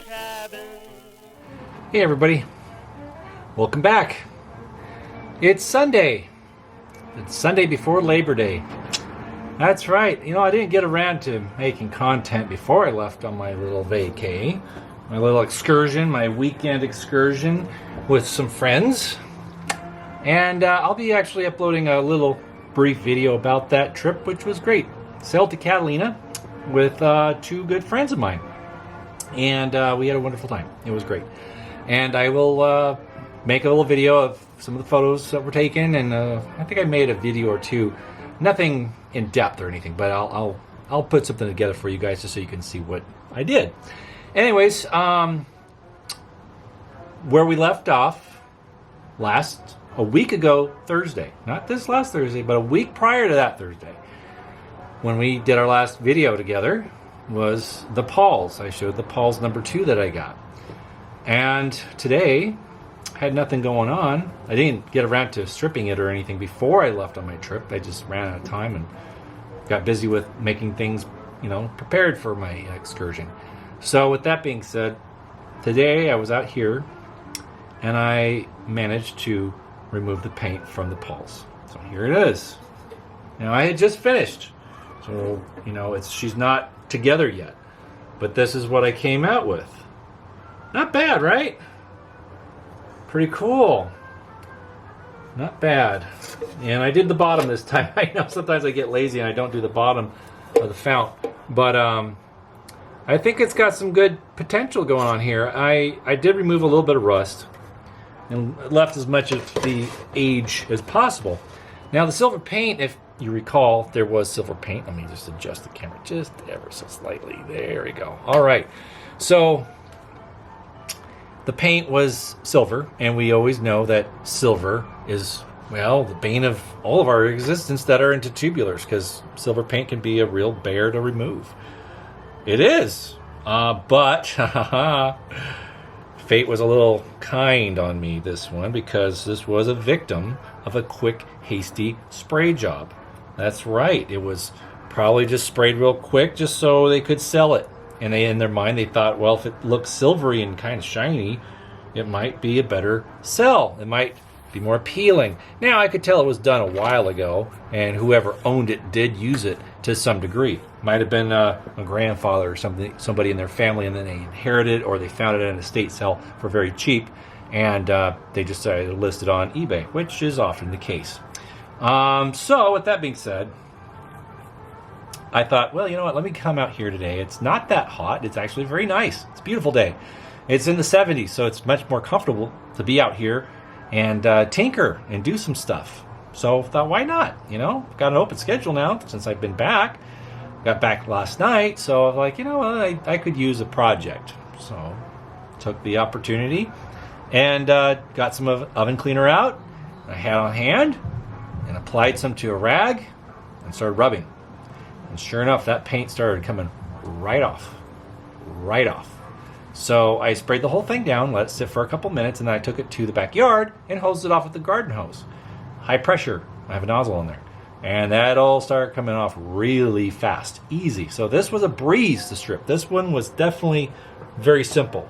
Hey everybody, welcome back. It's Sunday. It's Sunday before Labor Day. That's right. You know, I didn't get around to making content before I left on my little vacay, my little excursion, my weekend excursion with some friends. And I'll be actually uploading a little brief video about that trip, which was great. Sailed to Catalina with two good friends of mine. And we had a wonderful time. It was great. And I will make a little video of some of the photos that were taken, and I think I made a video or two. Nothing in depth or anything, but I'll put something together for you guys just so you can see what I did. Anyways, where we left off a week ago Thursday, not this last Thursday, but a week prior to that Thursday, when we did our last video together, was the Paulls. I showed the Paulls No.2 that I got. And today, had nothing going on. I didn't get around to stripping it or anything before I left on my trip. I just ran out of time and got busy with making things, prepared for my excursion. So with that being said, today I was out here and I managed to remove the paint from the Paulls. So here it is. Now I had just finished. So, she's not together yet. But this is what I came out with. Not bad, right? Pretty cool. Not bad. And I did the bottom this time. I know sometimes I get lazy and I don't do the bottom of the fount. But I think it's got some good potential going on here. I did remove a little bit of rust and left as much of the age as possible. Now the silver paint, if you recall, there was silver paint. Let me just adjust the camera just ever so slightly. There we go. All right. So the paint was silver, and we always know that silver is, the bane of all of our existence that are into tubulars, because silver paint can be a real bear to remove. It is. But fate was a little kind on me this one, because this was a victim of a quick, hasty spray job. That's right. It was probably just sprayed real quick just so they could sell it. And in their mind, they thought, well, if it looks silvery and kind of shiny, it might be a better sell. It might be more appealing. Now, I could tell it was done a while ago, and whoever owned it did use it to some degree. Might have been a grandfather or somebody in their family, and then they inherited it, or they found it at an estate sale for very cheap, and they just decided to list it on eBay, which is often the case. So, with that being said, I thought, well, you know what, let me come out here today. It's not that hot. It's actually very nice. It's a beautiful day. It's in the 70s, so it's much more comfortable to be out here and tinker and do some stuff. So I thought, why not? Got an open schedule now since I've been back. Got back last night, so I was like, I could use a project. So took the opportunity and got some oven cleaner out. I had on hand and applied some to a rag and started rubbing. And sure enough, that paint started coming right off. Right off. So I sprayed the whole thing down, let it sit for a couple minutes, and then I took it to the backyard and hosed it off with the garden hose. High pressure. I have a nozzle in there. And that all started coming off really fast. Easy. So this was a breeze to strip. This one was definitely very simple.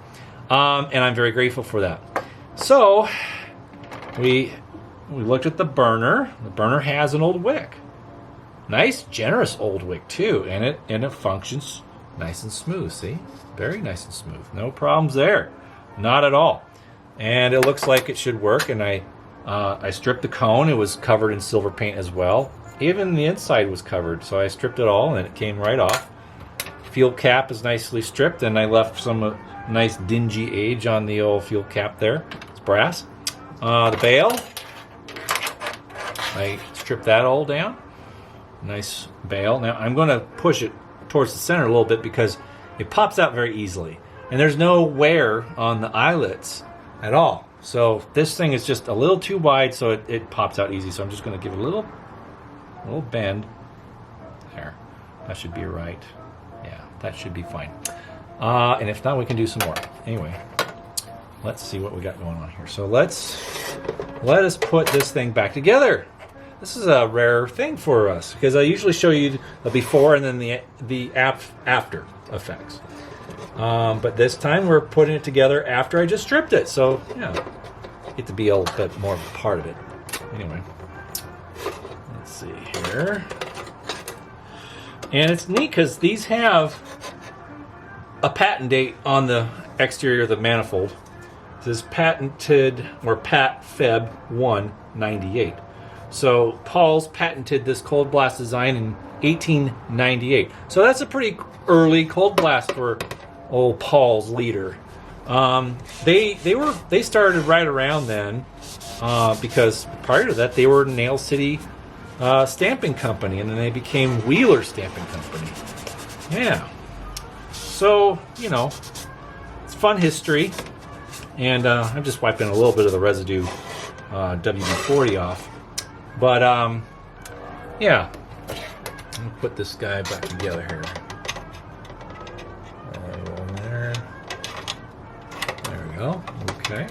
And I'm very grateful for that. So we looked at the burner. The burner has an old wick. Nice, generous old wick too, and it functions nice and smooth. See, very nice and smooth. No problems there, not at all. And it looks like it should work. And I stripped the cone. It was covered in silver paint as well. Even the inside was covered, so I stripped it all, and it came right off. Fuel cap is nicely stripped, and I left some nice dingy age on the old fuel cap there. It's brass. The bale, I stripped that all down. Nice bale. Now I'm going to push it towards the center a little bit because it pops out very easily. And there's no wear on the eyelets at all. So this thing is just a little too wide, so it pops out easy. So I'm just going to give it a little bend. There. That should be right. Yeah, that should be fine. And if not, we can do some more. Anyway, let's see what we got going on here. So let us put this thing back together. This is a rare thing for us because I usually show you the before and then the after effects. But this time we're putting it together after I just stripped it. So yeah, get to be a little bit more of a part of it. Anyway, let's see here. And it's neat because these have a patent date on the exterior of the manifold. It says patented, or Pat Feb 198. So Paull's patented this cold blast design in 1898. So that's a pretty early cold blast for old Paull's leader. They started right around then because prior to that they were Nail City Stamping Company, and then they became Wheeler Stamping Company. Yeah. So, you know, it's fun history. And I'm just wiping a little bit of the residue WD-40 off. But, yeah. Let me put this guy back together here. There. There we go. Okay.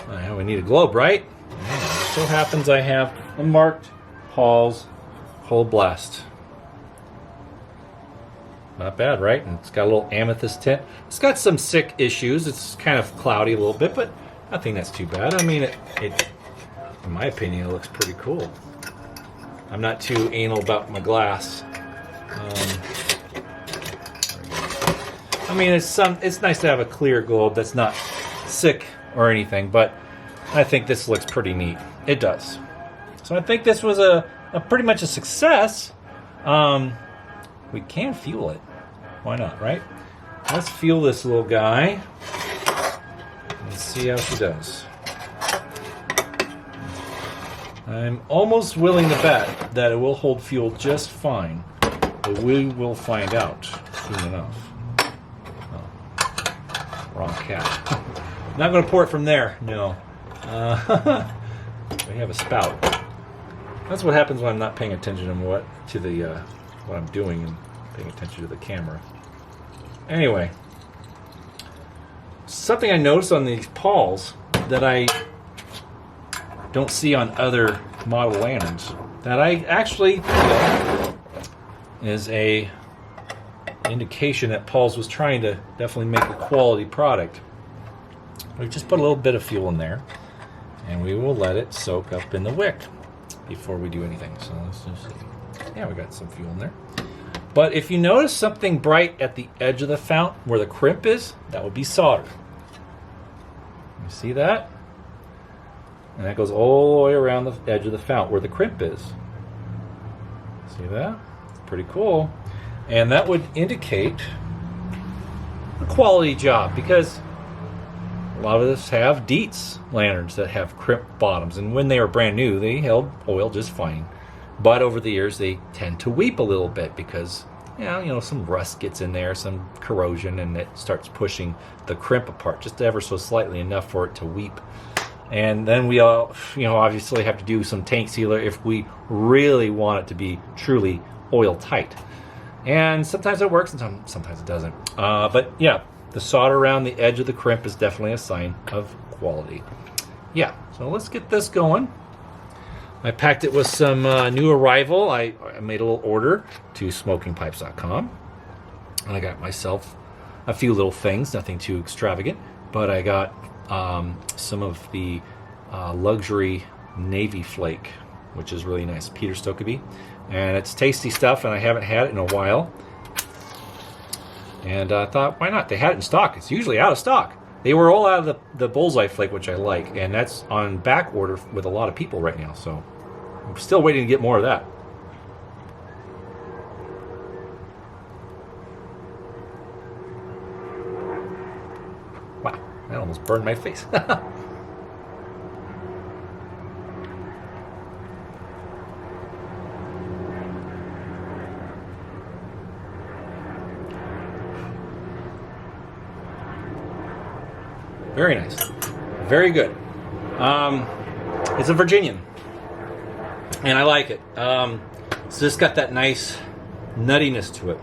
Now we need a globe, right? Yeah. It so happens I have a marked Paull's Cold Blast. Not bad, right? And it's got a little amethyst tint. It's got some sick issues. It's kind of cloudy a little bit, but nothing that's too bad. I mean, it in my opinion, it looks pretty cool. I'm not too anal about my glass. I mean, it's nice to have a clear globe that's not sick or anything, but I think this looks pretty neat. It does. So I think this was a pretty much a success. We can fuel it. Why not, right? Let's fuel this little guy. Let's see how she does. I'm almost willing to bet that it will hold fuel just fine, but we will find out soon enough. Oh, wrong cap. Not going to pour it from there, no. We have a spout. That's what happens when I'm not paying attention to what I'm doing and paying attention to the camera. Anyway, something I noticed on these Paulls that I don't see on other model lanterns that I actually feel is a indication that Paull's was trying to definitely make a quality product. We just put a little bit of fuel in there, and we will let it soak up in the wick before we do anything. So let's just see. Yeah, we got some fuel in there. But if you notice something bright at the edge of the fount where the crimp is, that would be solder. You see that? And that goes all the way around the edge of the fount where the crimp is. See that? It's pretty cool. And that would indicate a quality job, because a lot of us have Dietz lanterns that have crimp bottoms, and when they were brand new, they held oil just fine. But over the years, they tend to weep a little bit because, you know, some rust gets in there, some corrosion, and it starts pushing the crimp apart just ever so slightly, enough for it to weep. And then we all, obviously have to do some tank sealer if we really want it to be truly oil tight. And sometimes it works, and sometimes it doesn't. But yeah, the solder around the edge of the crimp is definitely a sign of quality. Yeah, so let's get this going. I packed it with some new arrival. I made a little order to smokingpipes.com. And I got myself a few little things, nothing too extravagant. But I got some of the luxury Navy Flake, which is really nice. Peter Stokkebye. And it's tasty stuff, and I haven't had it in a while. And I thought, why not? They had it in stock. It's usually out of stock. They were all out of the Bullseye Flake, which I like. And that's on back order with a lot of people right now. So I'm still waiting to get more of that. Wow, that almost burned my face. Very nice. Very good. It's a Virginian. And I like it. It's just got that nice nuttiness to it.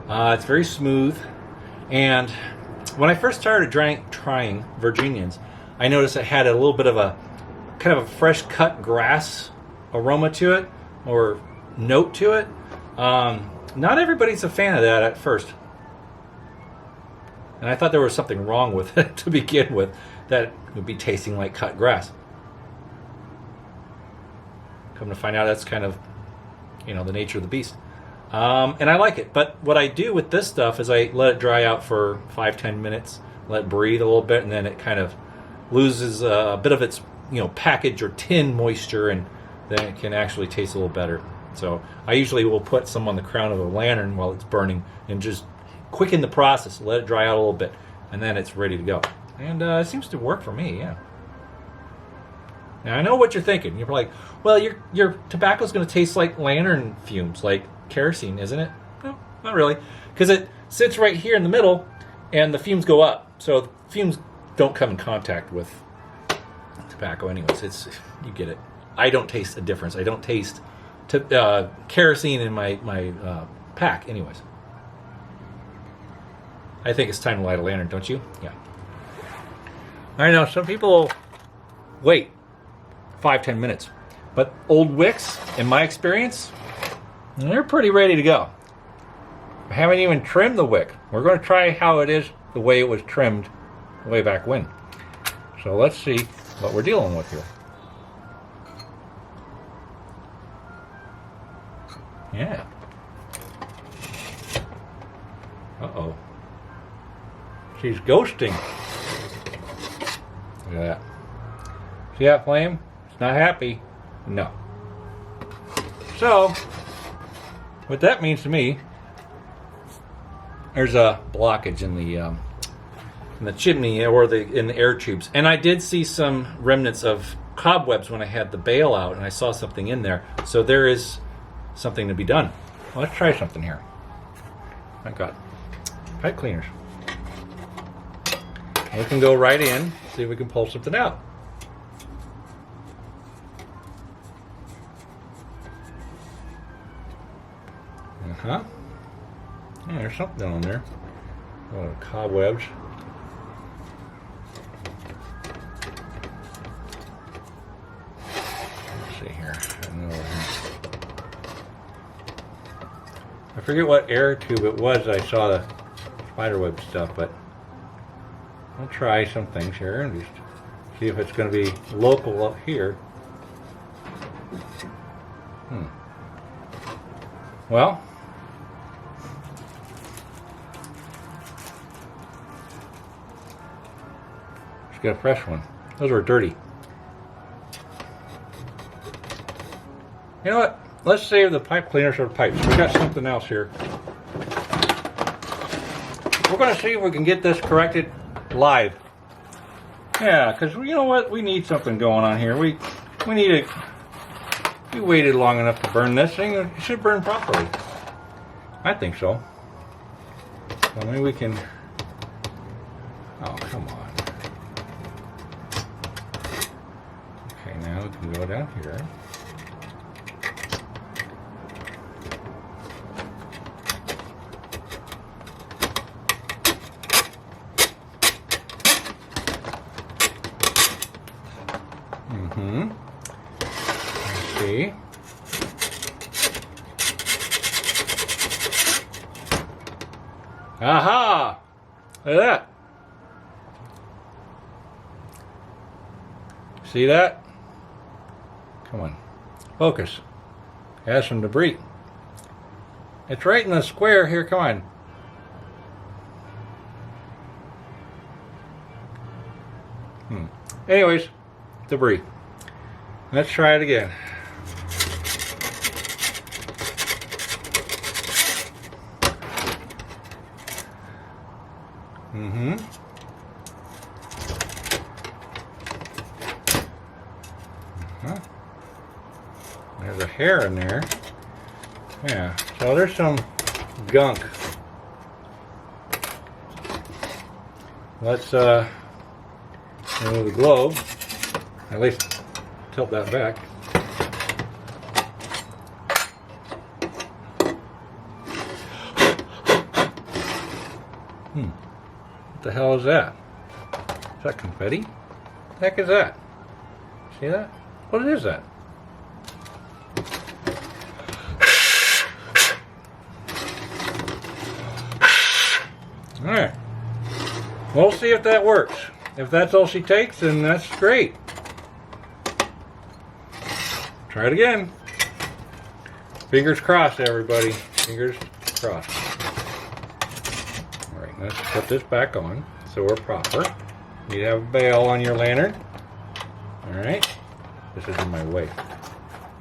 It's very smooth. And when I first started trying Virginians, I noticed it had a little bit of a kind of a fresh cut grass aroma to it or note to it. Not everybody's a fan of that at first. And I thought there was something wrong with it to begin with, that it would be tasting like cut grass. Come to find out, that's kind of, the nature of the beast. And I like it. But what I do with this stuff is I let it dry out for 5-10 minutes, let it breathe a little bit, and then it kind of loses a bit of its, package or tin moisture, and then it can actually taste a little better. So I usually will put some on the crown of a lantern while it's burning and just quicken the process, let it dry out a little bit, and then it's ready to go. And it seems to work for me, yeah. Now I know what you're thinking. You're like, well, your tobacco's going to taste like lantern fumes, like kerosene, isn't it? No, not really, because it sits right here in the middle, and the fumes go up. So the fumes don't come in contact with tobacco, anyways. You get it. I don't taste a difference. I don't taste kerosene in my pack, anyways. I think it's time to light a lantern, don't you? Yeah. I know some people wait 5-10 minutes, but old wicks, in my experience, they're pretty ready to go. I haven't even trimmed the wick. We're going to try how it is the way it was trimmed way back when. So let's see what we're dealing with here. Yeah. Uh-oh. She's ghosting. Look at that. See that flame? It's not happy. No. So, what that means to me, there's a blockage in the chimney or in the air tubes. And I did see some remnants of cobwebs when I had the bale out, and I saw something in there. So there is something to be done. Well, let's try something here. I got pipe cleaners. We can go right in, see if we can pull something out. Uh-huh. Yeah, there's something on there. Oh, cobwebs. Let's see here. I forget what air tube it was. I saw the spiderweb stuff, but I'll try some things here and just see if it's going to be local up here. Well, let's get a fresh one. Those were dirty. You know what? Let's save the pipe cleaners for the pipes. We got something else here. We're going to see if we can get this corrected live. Yeah, because you know what? We need something going on here. We need it. We waited long enough to burn this thing. It should burn properly. I think so. So maybe we can. Oh, come on. Okay, now we can go down here. Let's see. Aha! Look at that. See that? Come on. Focus. It has some debris. It's right in the square here. Come on. Anyways, debris. Let's try it again. There's a hair in there. Yeah, so there's some gunk. Let's remove the globe. At least tilt that back. What the hell is that? Is that confetti? What the heck is that? See that? What is that? We'll see if that works. If that's all she takes, then that's great. Try it again. Fingers crossed, everybody. Fingers crossed. All right, let's put this back on so we're proper. You need to have a bail on your lantern. All right. This is in my way.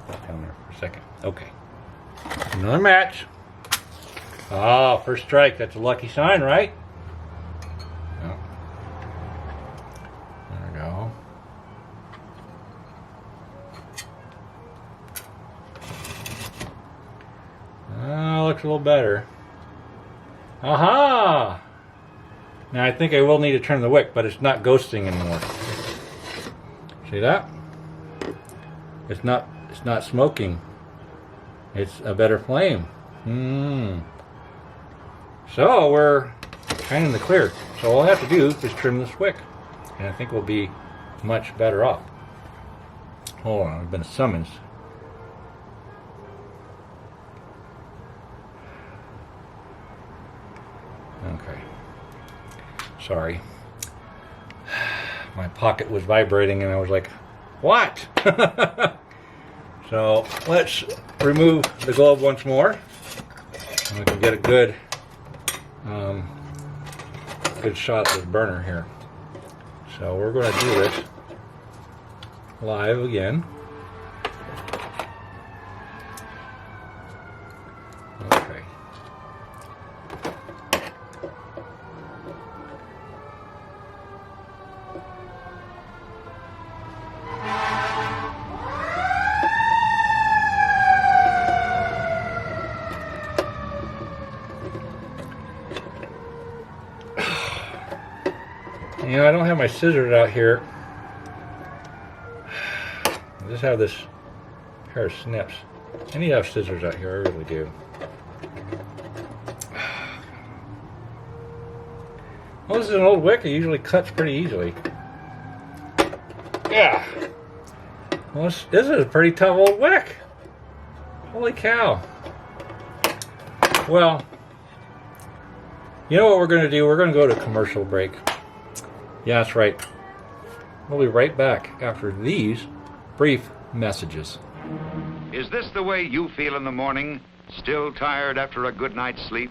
Put down there for a second. Okay. Another match. Ah, first strike. That's a lucky sign, right? Oh. There we go. Looks a little better. Aha! Now I think I will need to turn the wick, but it's not ghosting anymore. See that? It's not smoking. It's a better flame. So we're kind of in the clear. So all I have to do is trim this wick, and I think we'll be much better off. Hold on, I've been summoned. Okay. Sorry. My pocket was vibrating and I was like, what? So let's remove the globe once more. And we can get a good shot of the burner here. So we're going to do this live again. Okay. You know, I don't have my scissors out here. I just have this pair of snips. I need to have scissors out here, I really do. Well, this is an old wick, it usually cuts pretty easily. Yeah. Well, this is a pretty tough old wick. Holy cow. Well, you know what we're going to do? We're going to go to commercial break. Yeah, that's right. We'll be right back after these brief messages. Is this the way you feel in the morning? Still tired after a good night's sleep?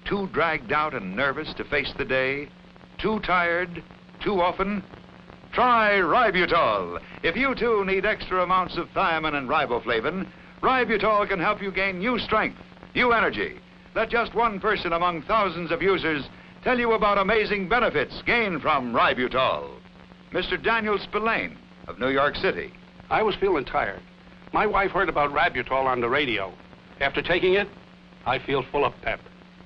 Too dragged out and nervous to face the day? Too tired? Too often? Try Ributol. If you too need extra amounts of thiamine and riboflavin, Ributol can help you gain new strength, new energy. Let just one person among thousands of users tell you about amazing benefits gained from Ributol. Mr. Daniel Spillane of New York City. I was feeling tired. My wife heard about Ributol on the radio. After taking it, I feel full of pep.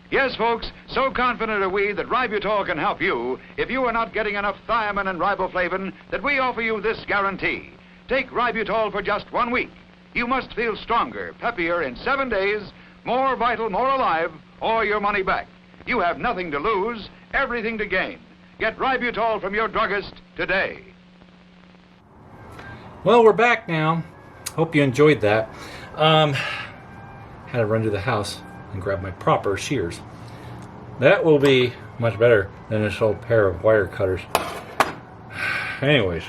Yes, folks, so confident are we that Ributol can help you if you are not getting enough thiamine and riboflavin that we offer you this guarantee. Take Ributol for just 1 week. You must feel stronger, peppier in 7 days, more vital, more alive, or your money back. You have nothing to lose, everything to gain. Get Ributol from your druggist today. Well, we're back now. Hope you enjoyed that. Had to run to the house and grab my proper shears. That will be much better than this old pair of wire cutters. Anyways,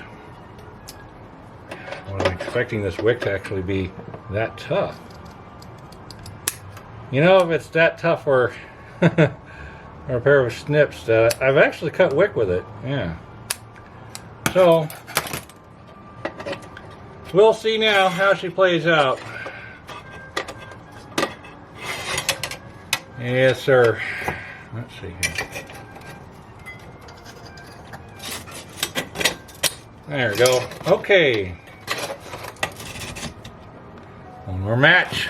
I wasn't expecting this wick to actually be that tough. You know, if it's that tough or a pair of snips, I've actually cut wick with it. Yeah. So we'll see now how she plays out. Yes, sir. Let's see here. There we go. Okay. One more match.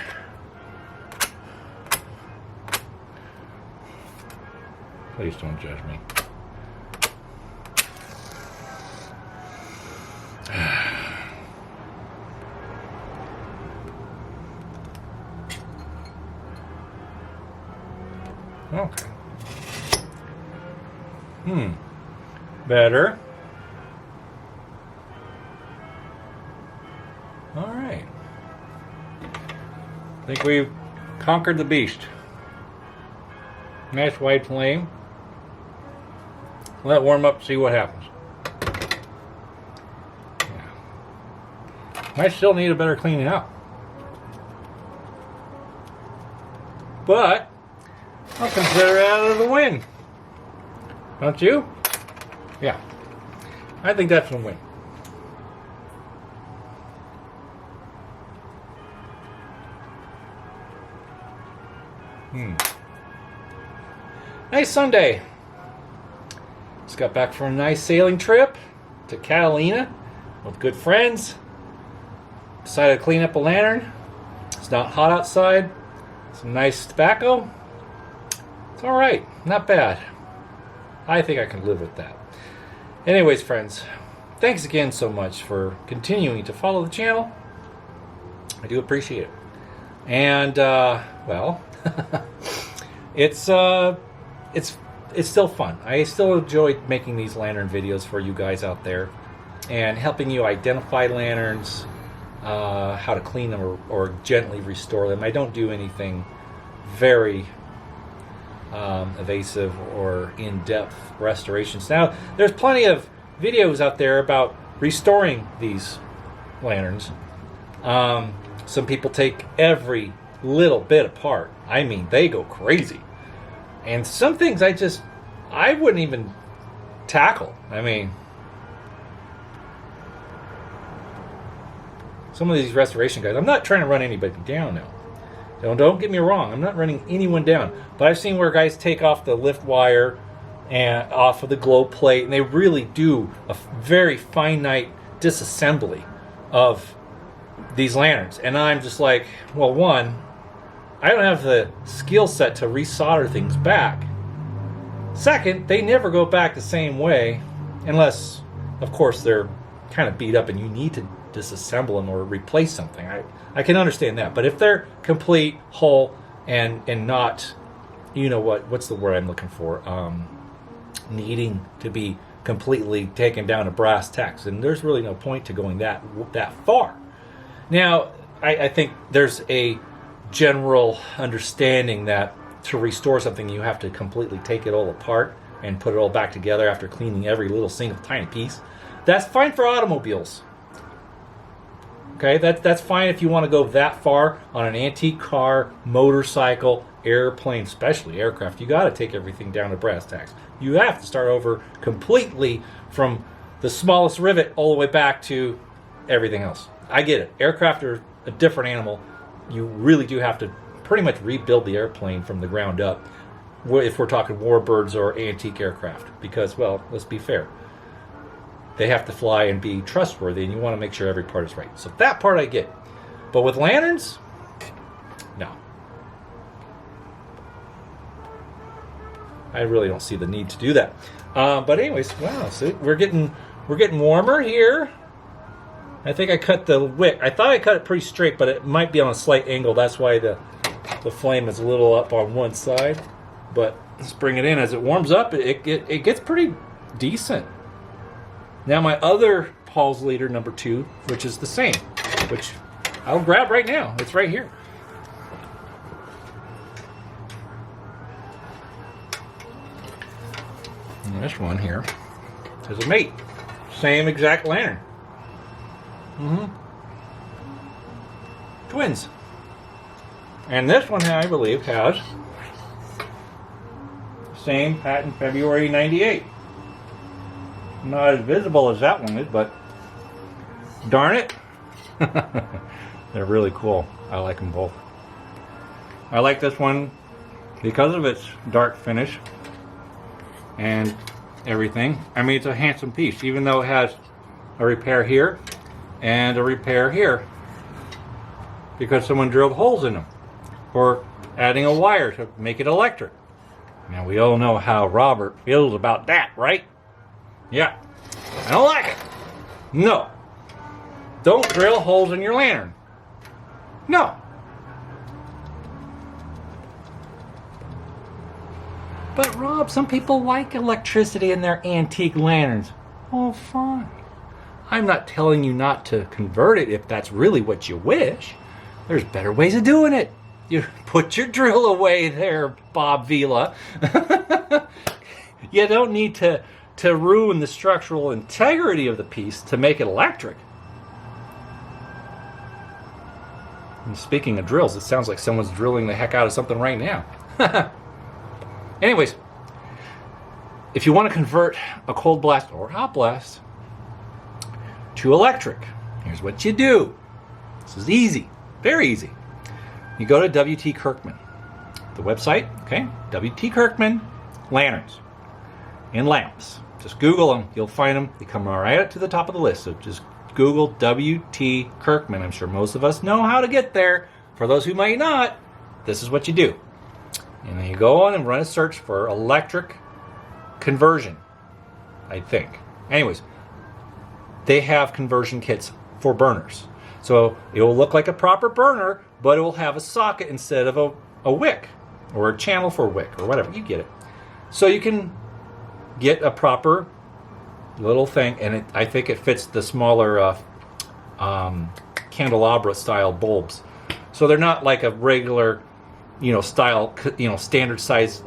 Please don't judge me. Okay. Better. All right. I think we've conquered the beast. Nice white flame. Let it warm up, see what happens. Yeah. I still need a better cleaning out. But I'll consider it out of the win. Don't you? Yeah. I think that's a win. Nice Sunday. Just got back from a nice sailing trip to Catalina with good friends. Decided to clean up a lantern. It's not hot outside. Some nice tobacco. It's alright. Not bad. I think I can live with that. Anyways, friends, thanks again so much for continuing to follow the channel. I do appreciate it. And, well, it's still fun. I still enjoy making these lantern videos for you guys out there and helping you identify lanterns, how to clean them or gently restore them. I don't do anything very evasive or in-depth restorations. Now, there's plenty of videos out there about restoring these lanterns. Some people take every little bit apart. I mean, they go crazy. And some things I wouldn't even tackle. I mean, some of these restoration guys, I'm not trying to run anybody down now. Don't get me wrong, I'm not running anyone down. But I've seen where guys take off the lift wire and off of the glow plate, and they really do a very finite disassembly of these lanterns. And I'm just like, well, one, I don't have the skill set to resolder things back. Second, they never go back the same way unless, of course, they're kind of beat up and you need to disassemble them or replace something. I can understand that. But if they're complete, whole, and not, you know what's the word I'm looking for? Needing to be completely taken down to brass tacks, and there's really no point to going that far. Now, I think there's a general understanding that to restore something, you have to completely take it all apart and put it all back together after cleaning every little single tiny piece. That's fine for automobiles. Okay, that's fine if you want to go that far on an antique car, motorcycle, airplane, especially aircraft. You got to take everything down to brass tacks. You have to start over completely from the smallest rivet all the way back to everything else. I get it. Aircraft are a different animal. You really do have to pretty much rebuild the airplane from the ground up if we're talking warbirds or antique aircraft. Because, well, let's be fair. They have to fly and be trustworthy, and you want to make sure every part is right. So that part I get. But with lanterns, no. I really don't see the need to do that. But anyways, wow, so we're getting warmer here. I think I cut the wick. I thought I cut it pretty straight, but it might be on a slight angle. That's why the flame is a little up on one side. But let's bring it in. As it warms up, it gets pretty decent. Now my other Paull's leader, No.2, which is the same, which I'll grab right now. It's right here. And this one here is a mate. Same exact lantern. Twins. And this one, I believe, has same patent, February '98. Not as visible as that one is, but darn it. They're really cool. I like them both. I like this one because of its dark finish and everything. I mean, it's a handsome piece, even though it has a repair here and a repair here because someone drilled holes in them or adding a wire to make it electric. Now, we all know how Robert feels about that, right? Yeah, I don't like it. No. Don't drill holes in your lantern. No. But Rob, some people like electricity in their antique lanterns. Oh, fine. I'm not telling you not to convert it if that's really what you wish. There's better ways of doing it. You put your drill away there, Bob Vila. You don't need to to ruin the structural integrity of the piece to make it electric. And speaking of drills, it sounds like someone's drilling the heck out of something right now. Anyways, if you want to convert a cold blast or hot blast to electric, here's what you do. This is easy, very easy. You go to W.T. Kirkman, the website, okay? W.T. Kirkman, lanterns and lamps. Just Google them, you'll find them. They come right up to the top of the list. So just Google W.T. Kirkman. I'm sure most of us know how to get there. For those who might not, this is what you do. And then you go on and run a search for electric conversion, I think. Anyways, they have conversion kits for burners. So it will look like a proper burner, but it will have a socket instead of a wick or a channel for a wick or whatever. You get it. So you can get a proper little thing, and I think it fits the smaller candelabra style bulbs. So they're not like a regular, style, standard size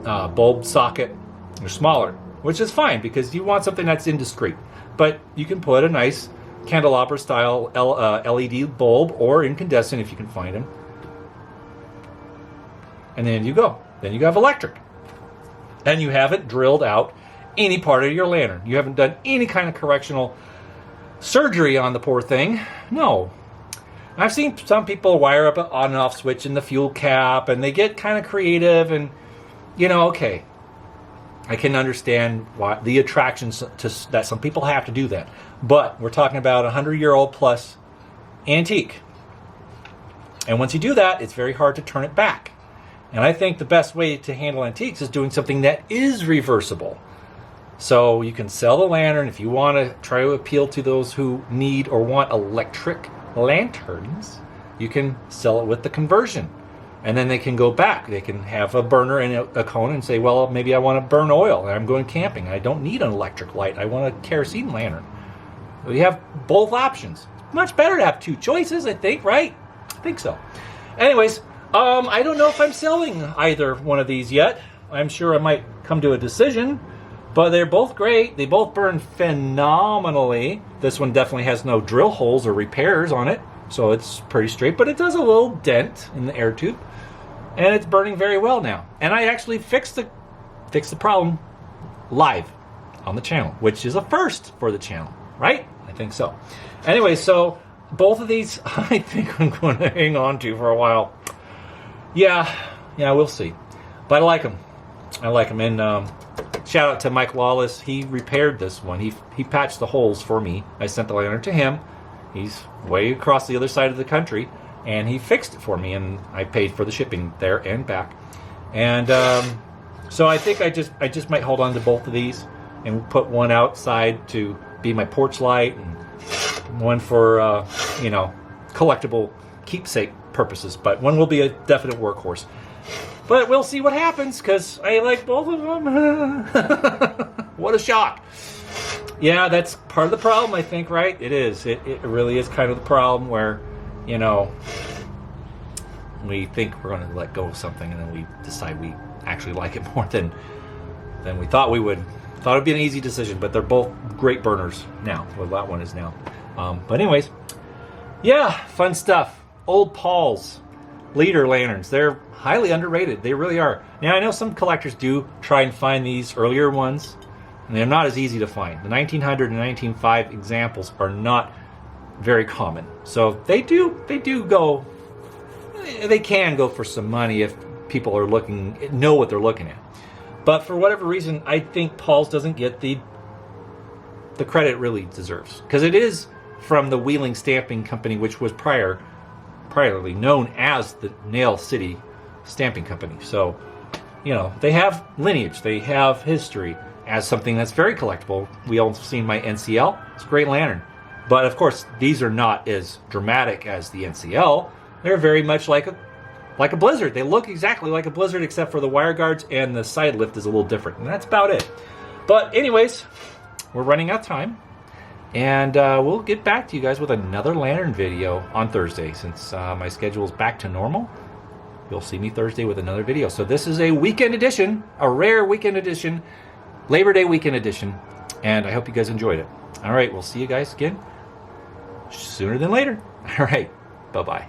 bulb socket. They're smaller, which is fine because you want something that's indiscreet. But you can put a nice candelabra style LED bulb or incandescent if you can find them. And then you go. Then you have electric. And you haven't drilled out any part of your lantern. You haven't done any kind of correctional surgery on the poor thing. No. I've seen some people wire up an on and off switch in the fuel cap, and they get kind of creative, and, okay. I can understand why the attractions that some people have to do that. But we're talking about a 100-year-old plus antique. And once you do that, it's very hard to turn it back. And I think the best way to handle antiques is doing something that is reversible. So you can sell the lantern if you want to try to appeal to those who need or want electric lanterns. You can sell it with the conversion. And then they can go back. They can have a burner and a cone and say, well, maybe I want to burn oil and I'm going camping. I don't need an electric light. I want a kerosene lantern. So you have both options. It's much better to have two choices, I think, right? I think so. Anyways, I don't know if I'm selling either one of these yet. I'm sure I might come to a decision. But they're both great. They both burn phenomenally. This one definitely has no drill holes or repairs on it. So it's pretty straight. But it does a little dent in the air tube. And it's burning very well now. And I actually fixed the problem live on the channel, which is a first for the channel, right? I think so. Anyway, so both of these I think I'm going to hang on to for a while. Yeah, we'll see. But I like them. And shout out to Mike Lawless. He repaired this one. He patched the holes for me. I sent the lantern to him. He's way across the other side of the country. And he fixed it for me, and I paid for the shipping there and back. And so I think I just might hold on to both of these and put one outside to be my porch light, and one for collectible keepsake purposes. But one will be a definite workhorse. But we'll see what happens, because I like both of them. What a shock. Yeah, that's part of the problem, I think, right? It is. It really is kind of the problem where, we think we're going to let go of something, and then we decide we actually like it more than we thought we would. Thought it would be an easy decision, but they're both great burners now. Well, that one is now. But anyways, yeah, fun stuff. Old Paull's leader lanterns. They're highly underrated. They really are. Now, I know some collectors do try and find these earlier ones, and they're not as easy to find. The 1900 and 1905 examples are not very common. So they can go for some money if people know what they're looking at. But for whatever reason, I think Paull's doesn't get the credit it really deserves, because it is from the Wheeling Stamping Company, which was priorly known as the Nail City Stamping Company. So, they have lineage, they have history as something that's very collectible. We all seen my NCL. It's a great lantern. But of course, these are not as dramatic as the NCL. They're very much like a Blizzard. They look exactly like a Blizzard, except for the wire guards and the side lift is a little different. And that's about it. But anyways, we're running out of time. And we'll get back to you guys with another lantern video on Thursday. Since my schedule is back to normal, you'll see me Thursday with another video. So this is a weekend edition, a rare weekend edition Labor Day weekend edition, and I hope you guys enjoyed it. All right, we'll see you guys again sooner than later. All right, bye-bye.